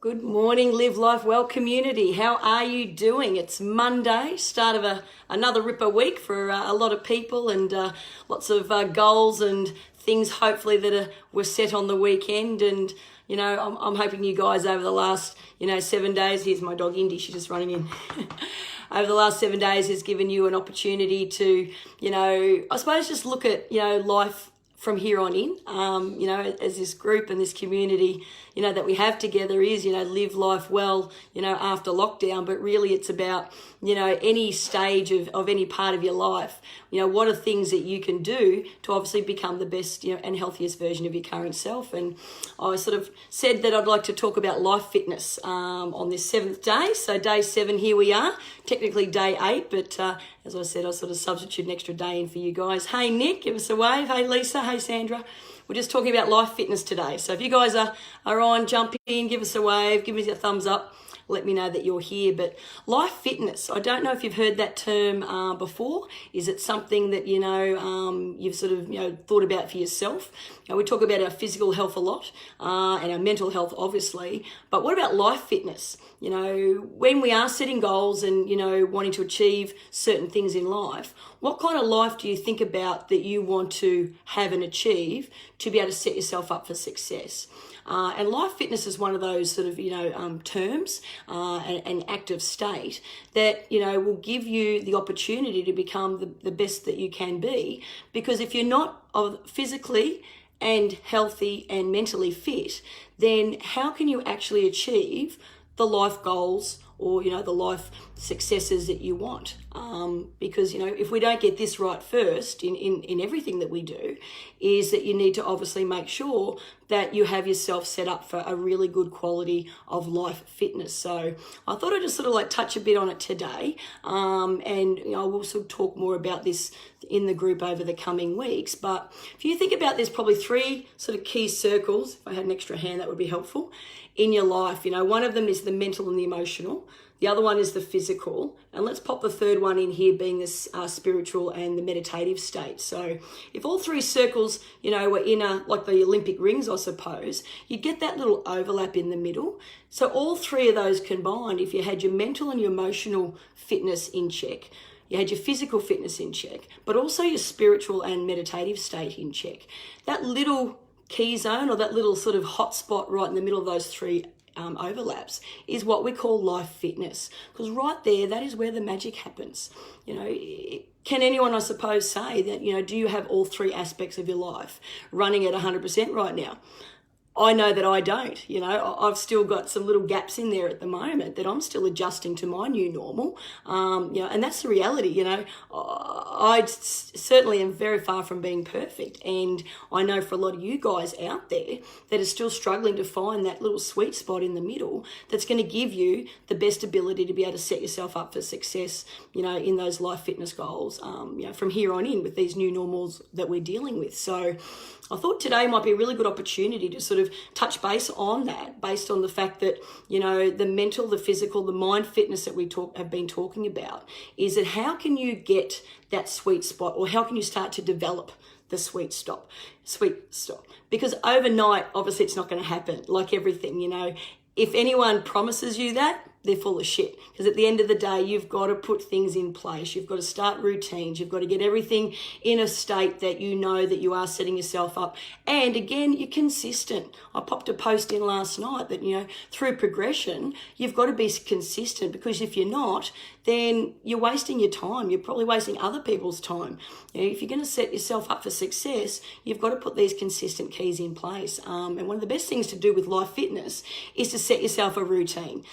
Good morning, Live Life Well community. How are you doing? It's Monday, start of another Ripper week for a lot of people, and lots of goals and things hopefully that were set on the weekend. And I'm hoping you guys over the last 7 days. Here's my dog Indy. She's just running in. Over the last 7 days has given you an opportunity to I suppose just look at life from here on in, as this group and this community, that we have together is, live life well, after lockdown. But really it's about, any stage of any part of your life, what are things that you can do to obviously become the best, and healthiest version of your current self. And I sort of said that I'd like to talk about life fitness on this 7th day. So day 7, here we are, technically day 8, but as I said, I sort of substitute an extra day in for you guys. Hey, Nick, give us a wave. Hey, Lisa. Hey, Sandra. We're just talking about life fitness today. So if you guys are on, jump in, give us a wave, give us a thumbs up. Let me know that you're here. But life fitness, I don't know if you've heard that term before. Is it something that, you've sort of, thought about for yourself? We talk about our physical health a lot and our mental health, obviously. But what about life fitness? When we are setting goals and, wanting to achieve certain things in life, what kind of life do you think about that you want to have and achieve to be able to set yourself up for success? And life fitness is one of those sort of, terms, an active state that, will give you the opportunity to become the best that you can be. Because if you're not physically and healthy and mentally fit, then how can you actually achieve the life goals or, the life successes that you want? Because, if we don't get this right first in everything that we do, is that you need to obviously make sure that you have yourself set up for a really good quality of life fitness. So I thought I'd just sort of like touch a bit on it today. And we'll sort of talk more about this in the group over the coming weeks. But if you think about, there's probably 3 sort of key circles. If I had an extra hand, that would be helpful in your life. One of them is the mental and the emotional. The other one is the physical. And let's pop the third one in here, being the spiritual and the meditative state. So if all 3 circles, were in like the Olympic rings, I suppose, you'd get that little overlap in the middle. So all 3 of those combined, if you had your mental and your emotional fitness in check, you had your physical fitness in check, but also your spiritual and meditative state in check, that little key zone or that little sort of hot spot right in the middle of those 3 overlaps is what we call life fitness. Because right there, that is where the magic happens. Can anyone, I suppose, say that, do you have all 3 aspects of your life running at 100% right now? I know that I don't. I've still got some little gaps in there at the moment that I'm still adjusting to my new normal. And that's the reality. I certainly am very far from being perfect. And I know for a lot of you guys out there that are still struggling to find that little sweet spot in the middle that's going to give you the best ability to be able to set yourself up for success, in those life fitness goals, from here on in with these new normals that we're dealing with. So I thought today might be a really good opportunity to sort of touch base on that, based on the fact that, the mental, the physical, the mind fitness that we have been talking about, is that how can you get that sweet spot, or how can you start to develop the sweet stop? Because overnight, obviously it's not going to happen, like everything, If anyone promises you that, they're full of shit. Because at the end of the day, you've got to put things in place. You've got to start routines. You've got to get everything in a state that you know that you are setting yourself up. And again, you're consistent. I popped a post in last night that, through progression, you've got to be consistent, because if you're not, then you're wasting your time. You're probably wasting other people's time. If you're going to set yourself up for success, you've got to put these consistent keys in place. And one of the best things to do with life fitness is to set yourself a routine.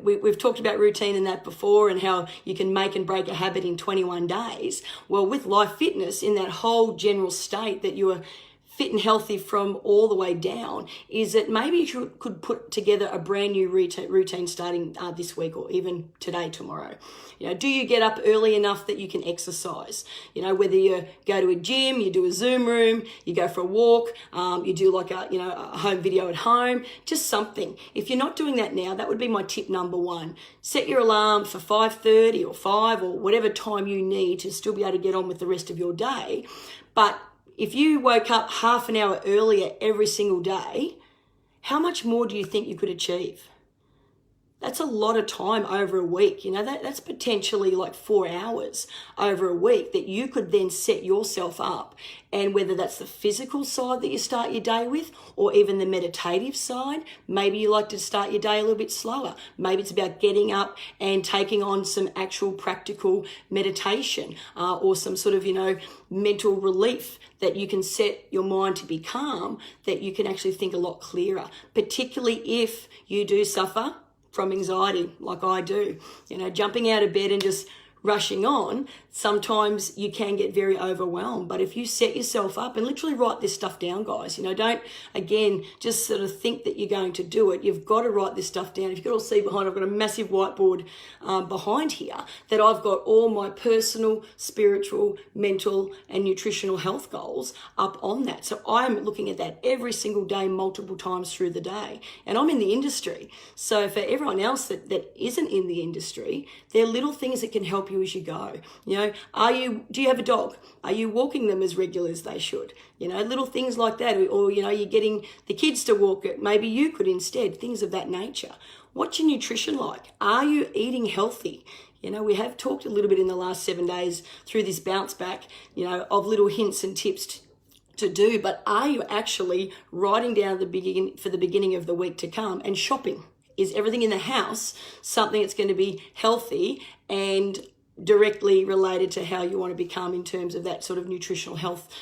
We've talked about routine and that before, and how you can make and break a habit in 21 days. Well, with life fitness, in that whole general state that you are fit and healthy from all the way down, is that maybe you could put together a brand new routine starting this week, or even today, tomorrow. Do you get up early enough that you can exercise? Whether you go to a gym, you do a Zoom room, you go for a walk, you do like a home video at home, just something. If you're not doing that now, that would be my tip number 1. Set your alarm for 5:30 or 5 or whatever time you need to still be able to get on with the rest of your day. But if you woke up half an hour earlier every single day, how much more do you think you could achieve? That's a lot of time over a week. You know, that's potentially like 4 hours over a week that you could then set yourself up. And whether that's the physical side that you start your day with, or even the meditative side, maybe you like to start your day a little bit slower. Maybe it's about getting up and taking on some actual practical meditation, or some sort of, mental relief that you can set your mind to be calm, that you can actually think a lot clearer, particularly if you do suffer from anxiety like I do. Jumping out of bed and just rushing on, sometimes you can get very overwhelmed. But if you set yourself up and literally write this stuff down, guys, don't, again, just sort of think that you're going to do it. You've got to write this stuff down. If you can all see behind, I've got a massive whiteboard behind here that I've got all my personal, spiritual, mental, and nutritional health goals up on that. So I'm looking at that every single day, multiple times through the day. And I'm in the industry. So for everyone else that isn't in the industry, there are little things that can help you as you go. Do you have a dog? Are you walking them as regular as they should? Little things like that. Or, you're getting the kids to walk it. Maybe you could instead, things of that nature. What's your nutrition like? Are you eating healthy? We have talked a little bit in the last 7 days through this bounce back, of little hints and tips to do, but are you actually writing down for the beginning of the week to come and shopping? Is everything in the house something that's going to be healthy and directly related to how you want to become in terms of that sort of nutritional health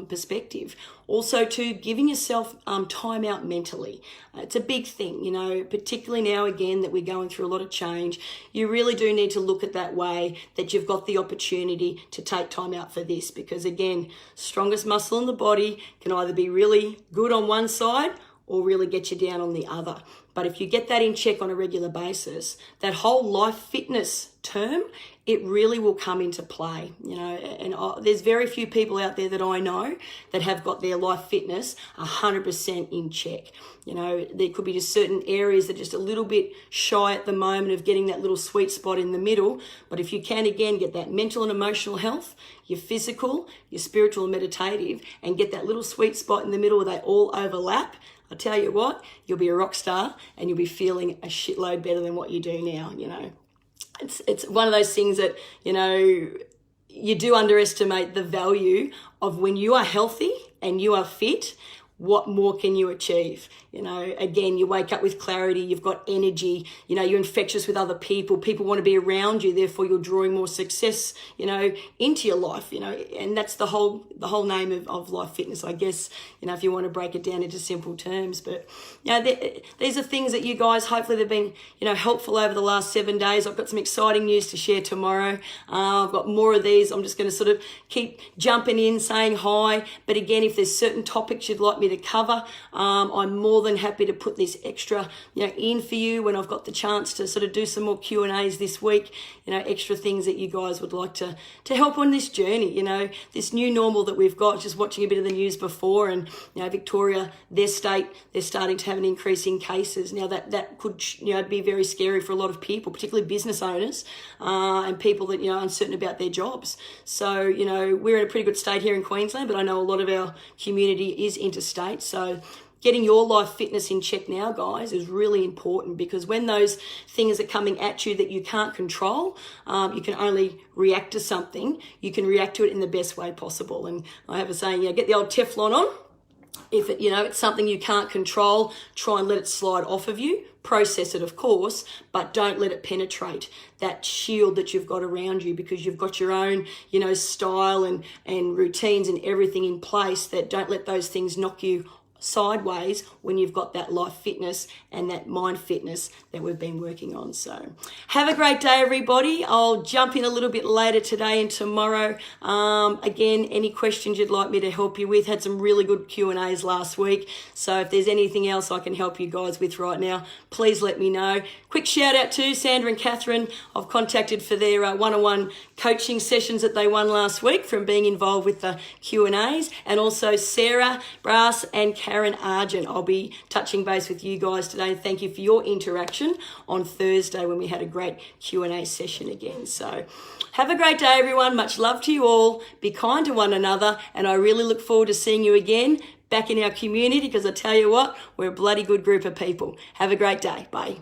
perspective? Also, to giving yourself time out mentally. It's a big thing, particularly now, again, that we're going through a lot of change. You really do need to look at that way that you've got the opportunity to take time out for this, because, again, strongest muscle in the body can either be really good on one side or really get you down on the other. But if you get that in check on a regular basis, that whole life fitness term, it really will come into play, and there's very few people out there that I know that have got their life fitness 100% in check. There could be just certain areas that are just a little bit shy at the moment of getting that little sweet spot in the middle. But if you can, again, get that mental and emotional health, your physical, your spiritual and meditative, and get that little sweet spot in the middle where they all overlap, I tell you what, you'll be a rock star and you'll be feeling a shitload better than what you do now. It's one of those things that, you do underestimate the value of when you are healthy and you are fit. What more can you achieve? Again, you wake up with clarity, you've got energy, you're infectious with other people. People want to be around you, therefore you're drawing more success, into your life, and that's the whole name of life fitness, I guess, if you want to break it down into simple terms. But, these are things that you guys, hopefully they've been, helpful over the last 7 days. I've got some exciting news to share tomorrow. I've got more of these. I'm just going to sort of keep jumping in, saying hi. But again, if there's certain topics you'd like me to cover, I'm more than happy to put this extra in for you when I've got the chance to sort of do some more Q&As this week, extra things that you guys would like to help on this journey, this new normal that we've got. Just watching a bit of the news before, and Victoria, their state, they're starting to have an increase in cases. Now that could be very scary for a lot of people, particularly business owners and people that are uncertain about their jobs. So we're in a pretty good state here in Queensland, but I know a lot of our community is interstate. So getting your life fitness in check now, guys, is really important, because when those things are coming at you that you can't control, you can only react to something. You can react to it in the best way possible. And I have a saying, get the old Teflon on. If it, it's something you can't control, try and let it slide off of you. Process it, of course, but don't let it penetrate that shield that you've got around you, because you've got your own, style and routines and everything in place. That don't let those things knock you sideways when you've got that life fitness and that mind fitness that we've been working on. So have a great day, everybody. I'll jump in a little bit later today and tomorrow. Again, any questions you'd like me to help you with, had some really good Q&As last week. So if there's anything else I can help you guys with right now, please let me know. Quick shout out to Sandra and Catherine. I've contacted for their one-on-one coaching sessions that they won last week from being involved with the Q&As, and also Sarah Brass and Karen Argent. I'll be touching base with you guys today. Thank you for your interaction on Thursday when we had a great Q&A session again. So have a great day, everyone. Much love to you all. Be kind to one another, and I really look forward to seeing you again back in our community, because I tell you what, we're a bloody good group of people. Have a great day. Bye.